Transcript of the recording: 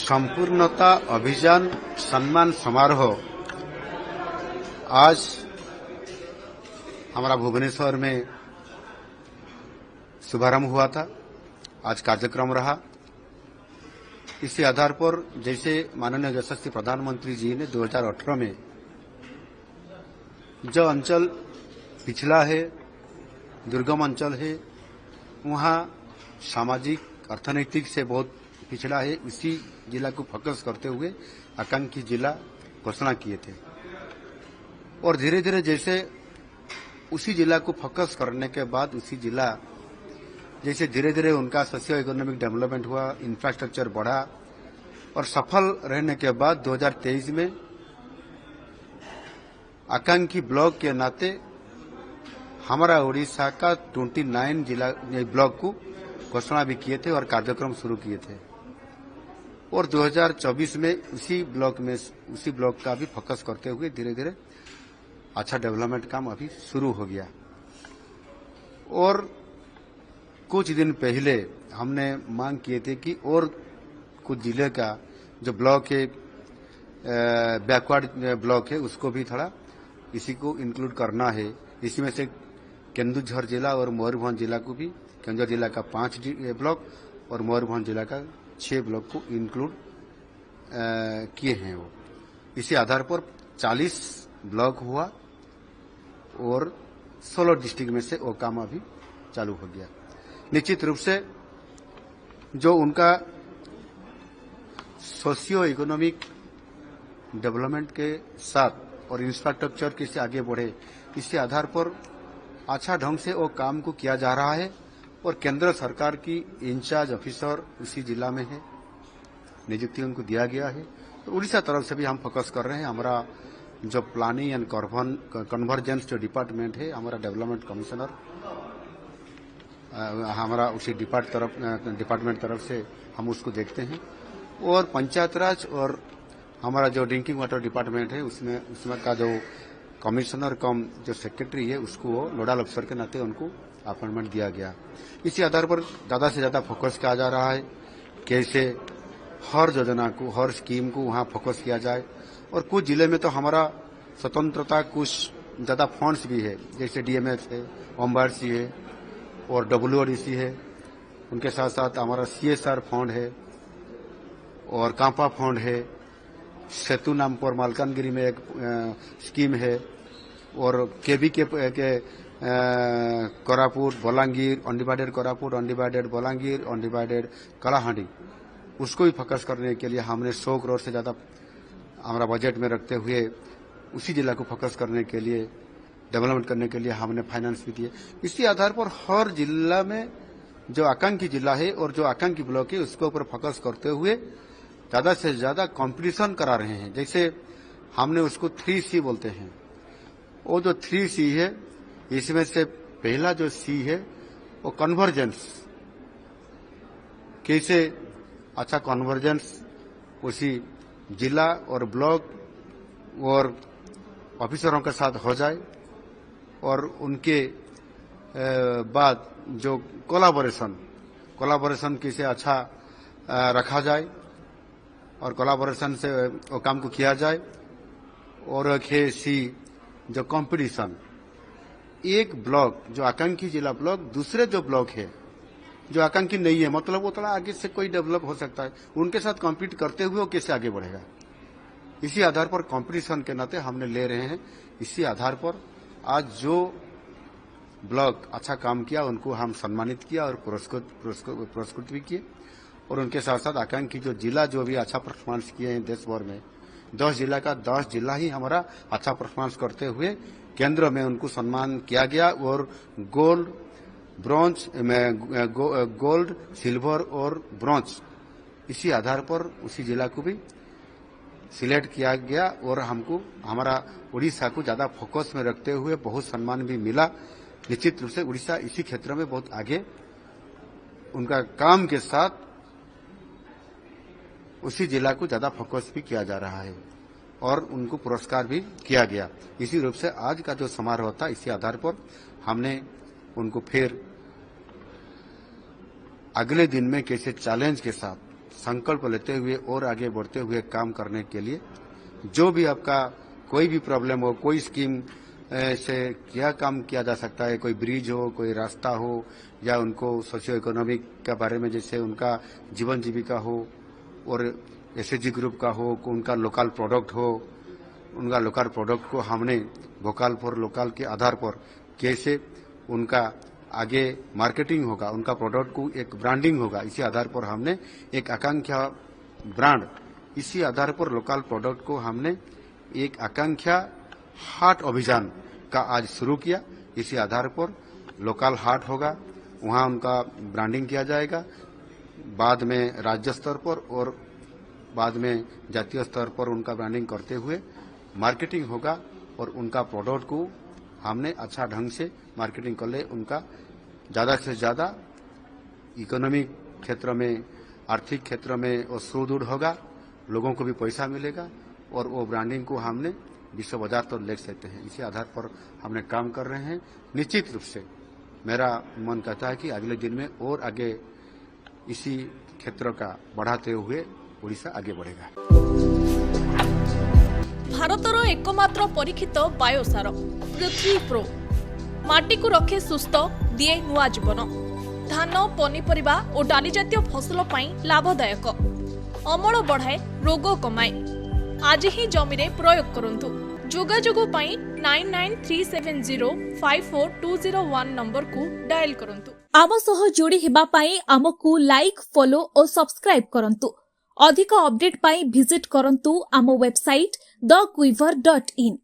संपूर्णता अभियान सम्मान समारोह आज हमारा भुवनेश्वर में शुभारंभ हुआ था। आज कार्यक्रम रहा। इसी आधार पर जैसे माननीय यशस्वी प्रधानमंत्री जी ने 2018 में जो अंचल पिछड़ा है, दुर्गम अंचल है, वहां सामाजिक अर्थनैतिक से बहुत पिछड़ा है, इसी जिला को फोकस करते हुए आकांक्षी जिला घोषणा किए थे। और धीरे धीरे जैसे उसी जिला को फोकस करने के बाद उसी जिला जैसे धीरे धीरे उनका सोशियो इकोनॉमिक डेवलपमेंट हुआ, इंफ्रास्ट्रक्चर बढ़ा और सफल रहने के बाद 2023 में आकांक्षी ब्लॉक के नाते हमारा उड़ीसा का 29 जिला ब्लॉक को घोषणा भी किए थे और कार्यक्रम शुरू किए थे। और 2024 में उसी ब्लॉक का भी फोकस करते हुए धीरे धीरे अच्छा डेवलपमेंट काम अभी शुरू हो गया। और कुछ दिन पहले हमने मांग किए थे कि और कुछ जिले का जो ब्लॉक है, बैकवर्ड ब्लॉक है, उसको भी थोड़ा इसी को इंक्लूड करना है। इसी में से केंदुझर जिला और मयूरभंज जिला को भी, केंदुझर जिला का 5 ब्लॉक और मयूरभंज जिला का 6 ब्लॉक को इंक्लूड किए हैं। वो इसी आधार पर 40 ब्लॉक हुआ और 16 डिस्ट्रिक्ट में से वो काम अभी चालू हो गया। निश्चित रूप से जो उनका सोशियो इकोनॉमिक डेवलपमेंट के साथ और इंफ्रास्ट्रक्चर कैसे आगे बढ़े, इसी आधार पर अच्छा ढंग से वो काम को किया जा रहा है। और केंद्र सरकार की इंचार्ज ऑफिसर उसी जिला में है, नियुक्ति उनको दिया गया है। तो उड़ीसा तरफ से भी हम फोकस कर रहे हैं। हमारा जो प्लानिंग एंड कन्वर्जेंस जो डिपार्टमेंट है, हमारा डेवलपमेंट कमिश्नर हमारा उसी डिपार्टमेंट तरफ से हम उसको देखते हैं। और पंचायत राज और हमारा जो ड्रिंकिंग वाटर डिपार्टमेंट है, उसमें का जो कमिश्नर कम जो सेक्रेटरी है, उसको वो नोडल अफसर के नाते उनको अपॉइंटमेंट दिया गया। इसी आधार पर ज्यादा से ज्यादा फोकस किया जा रहा है, कैसे हर योजना को, हर स्कीम को वहां फोकस किया जाए। और कुछ जिले में तो हमारा स्वतंत्रता कुछ ज्यादा फंड्स भी है, जैसे डीएमएफ है, ओमबारसी है और डब्ल्यूओडीसी है। उनके साथ साथ हमारा सीएसआर फंड है और कांपा फंड है। सेतु नाम पर मालकानगिरी में एक स्कीम है और केबी के Koraput, Balangir, undivided Koraput, undivided Balangir, undivided Kalahandi, उसको भी फोकस करने के लिए हमने 100 करोड़ से ज्यादा हमारा बजट में रखते हुए उसी जिला को फोकस करने के लिए, डेवलपमेंट करने के लिए हमने फाइनेंस भी दिए। इसी आधार पर हर जिला में जो आकांक्षी जिला है और जो आकांक्षी ब्लॉक है, उसके ऊपर फोकस करते हुए ज्यादा से ज्यादा कंपटीशन करा रहे हैं। जैसे हमने उसको 3C बोलते हैं। वो जो 3C है, इसमें से पहला जो C है वो कन्वर्जेंस, कैसे अच्छा कन्वर्जेंस उसी जिला और ब्लॉक और ऑफिसरों के साथ हो जाए और उनके बाद जो कोलाबोरेशन कैसे अच्छा रखा जाए और कोलाबोरेशन से वो काम को किया जाए। और एक है C जो कंपटीशन, एक ब्लॉक जो आकांक्षी जिला ब्लॉक दूसरे जो ब्लॉक है जो आकांक्षी नहीं है, मतलब वो थोड़ा आगे से कोई डेवलप हो सकता है, उनके साथ कॉम्पीट करते हुए वो कैसे आगे बढ़ेगा। इसी आधार पर कंपटीशन के नाते हमने ले रहे हैं। इसी आधार पर आज जो ब्लॉक अच्छा काम किया उनको हम सम्मानित किया और पुरस्कृत भी किए। और उनके साथ साथ आकांक्षी जो जिला जो भी अच्छा परफॉर्मेंस किए हैं देश भर में, 10 जिला का 10 जिला ही हमारा अच्छा परफॉर्मेंस करते हुए केंद्र में उनको सम्मान किया गया। और गोल्ड, सिल्वर और ब्रॉन्ज, इसी आधार पर उसी जिला को भी सिलेक्ट किया गया और हमको हमारा उड़ीसा को ज्यादा फोकस में रखते हुए बहुत सम्मान भी मिला। निश्चित रूप से उड़ीसा इसी क्षेत्र में बहुत आगे उनका काम के साथ उसी जिला को ज्यादा फोकस भी किया जा रहा है और उनको पुरस्कार भी किया गया। इसी रूप से आज का जो समारोह था, इसी आधार पर हमने उनको फिर अगले दिन में कैसे चैलेंज के साथ संकल्प लेते हुए और आगे बढ़ते हुए काम करने के लिए जो भी आपका कोई भी प्रॉब्लम हो, कोई स्कीम से क्या काम किया जा सकता है, कोई ब्रिज हो, कोई रास्ता हो, या उनको सोशियो इकोनॉमिक के बारे में जैसे उनका जीवन जीविका हो, और एसएचजी ग्रुप का हो, उनका लोकल प्रोडक्ट हो, उनका लोकल प्रोडक्ट को हमने वोकल फॉर लोकल के आधार पर कैसे उनका आगे मार्केटिंग होगा, उनका प्रोडक्ट को एक ब्रांडिंग होगा, इसी आधार पर हमने एक आकांक्षा ब्रांड, इसी आधार पर लोकल प्रोडक्ट को हमने एक आकांक्षा हाट अभियान का आज शुरू किया। इसी आधार पर लोकल हाट होगा, वहां उनका ब्रांडिंग किया जाएगा, बाद में राज्य स्तर पर और बाद में जातीय स्तर पर उनका ब्रांडिंग करते हुए मार्केटिंग होगा, और उनका प्रोडक्ट को हमने अच्छा ढंग से मार्केटिंग कर ले, उनका ज्यादा से ज्यादा इकोनॉमिक क्षेत्र में, आर्थिक क्षेत्र में वो सुदृढ़ होगा, लोगों को भी पैसा मिलेगा, और वो ब्रांडिंग को हमने विश्व बाजार तक ले सकते हैं। इसी आधार पर हमने काम कर रहे हैं। निश्चित रूप से मेरा मन कहता है कि अगले दिन में और आगे इसी क्षेत्र का बढ़ाते हुए ओडिशा आगे बढ़ेगा। भारतर एकमात्र परीक्षित बायोसार पृथ्वी प्रो माटी को रखे सुस्थ, दिए नुआ जीवन। धान, पनीपरिबा और डाली जातीय फसल पाई लाभदायक, अमल बढ़ाए, रोग कमाए। आज ही जमी रे प्रयोग करंतु। जोगाजोग पाई 9937054201 नंबर को डायल करंतु। आम सह जोड़ी हेबा पाई आमकु लाइक, फॉलो और सब्सक्राइब करंतु। अधिक अपडेट पाई विजिट करंतु आम वेबसाइट thequiver.in।